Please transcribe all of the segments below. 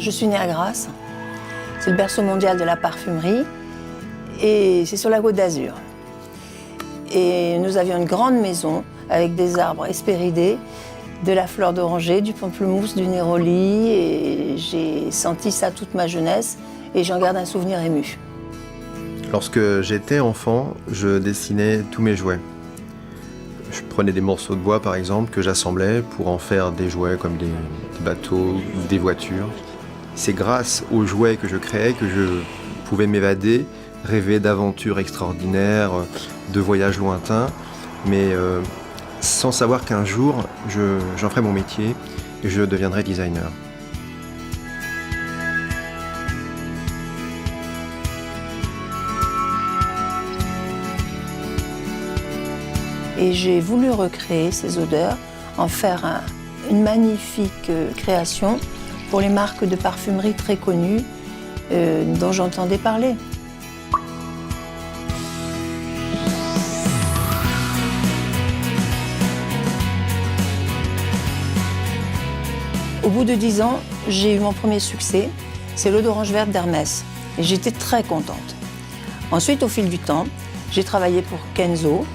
Je suis née à Grasse, c'est le berceau mondial de la parfumerie et c'est sur la Côte d'Azur. Et nous avions une grande maison avec des arbres hespéridés, de la fleur d'oranger, du pamplemousse, du néroli et j'ai senti ça toute ma jeunesse et j'en garde un souvenir ému. Lorsque j'étais enfant, je dessinais tous mes jouets. Je prenais des morceaux de bois par exemple que j'assemblais pour en faire des jouets comme des bateaux, des voitures. C'est grâce aux jouets que je créais que je pouvais m'évader, rêver d'aventures extraordinaires, de voyages lointains, mais sans savoir qu'un jour j'en ferais mon métier et je deviendrais designer. Et j'ai voulu recréer ces odeurs, en faire une magnifique création pour les marques de parfumerie très connues dont j'entendais parler. Au bout de 10 ans, j'ai eu mon premier succès, c'est l'eau d'orange verte d'Hermès. Et j'étais très contente. Ensuite, au fil du temps, j'ai travaillé pour Kenzo,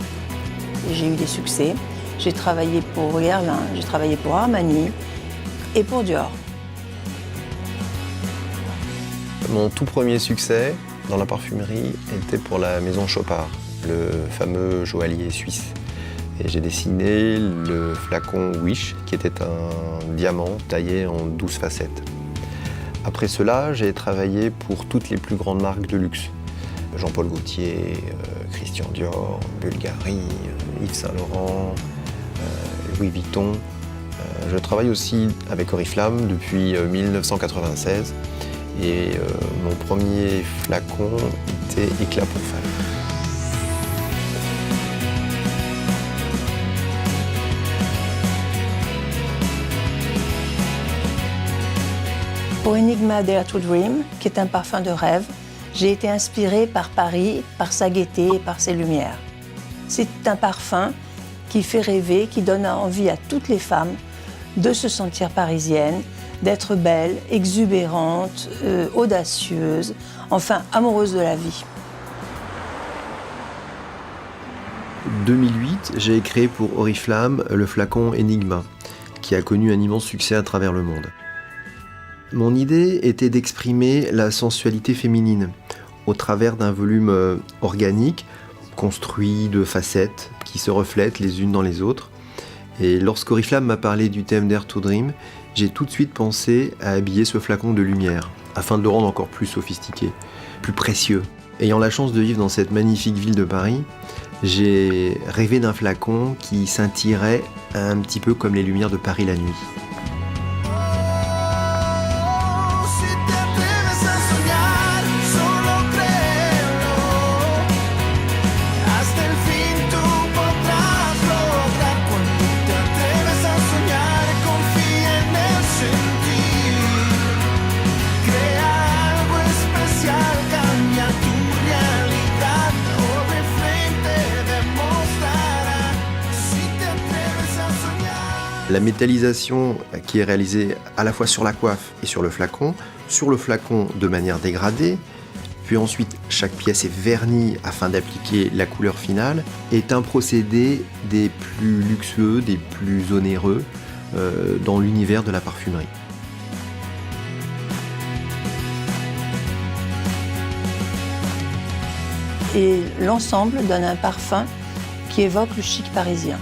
j'ai eu des succès. J'ai travaillé pour Guerlain, j'ai travaillé pour Armani et pour Dior. Mon tout premier succès dans la parfumerie était pour la maison Chopard, le fameux joaillier suisse. Et j'ai dessiné le flacon Wish, qui était un diamant taillé en 12 facettes. Après cela, j'ai travaillé pour toutes les plus grandes marques de luxe. Jean-Paul Gaultier, Christian Dior, Bulgari, Yves Saint Laurent, Louis Vuitton. Je travaille aussi avec Oriflamme depuis 1996 et mon premier flacon était Éclat pour femmes. Pour Enigma Dare to Dream, qui est un parfum de rêve, j'ai été inspirée par Paris, par sa gaieté et par ses lumières. C'est un parfum qui fait rêver, qui donne envie à toutes les femmes de se sentir parisiennes, d'être belles, exubérantes, audacieuses, enfin amoureuses de la vie. En 2008, j'ai créé pour Oriflamme le flacon Enigma, qui a connu un immense succès à travers le monde. Mon idée était d'exprimer la sensualité féminine au travers d'un volume organique, construit de facettes qui se reflètent les unes dans les autres. Et lorsqu'Oriflamme m'a parlé du thème Dare to Dream, j'ai tout de suite pensé à habiller ce flacon de lumière, afin de le rendre encore plus sophistiqué, plus précieux. Ayant la chance de vivre dans cette magnifique ville de Paris, j'ai rêvé d'un flacon qui scintillerait un petit peu comme les lumières de Paris la nuit. La métallisation qui est réalisée à la fois sur la coiffe et sur le flacon de manière dégradée, puis ensuite chaque pièce est vernie afin d'appliquer la couleur finale, est un procédé des plus luxueux, des plus onéreux dans l'univers de la parfumerie. Et l'ensemble donne un parfum qui évoque le chic parisien.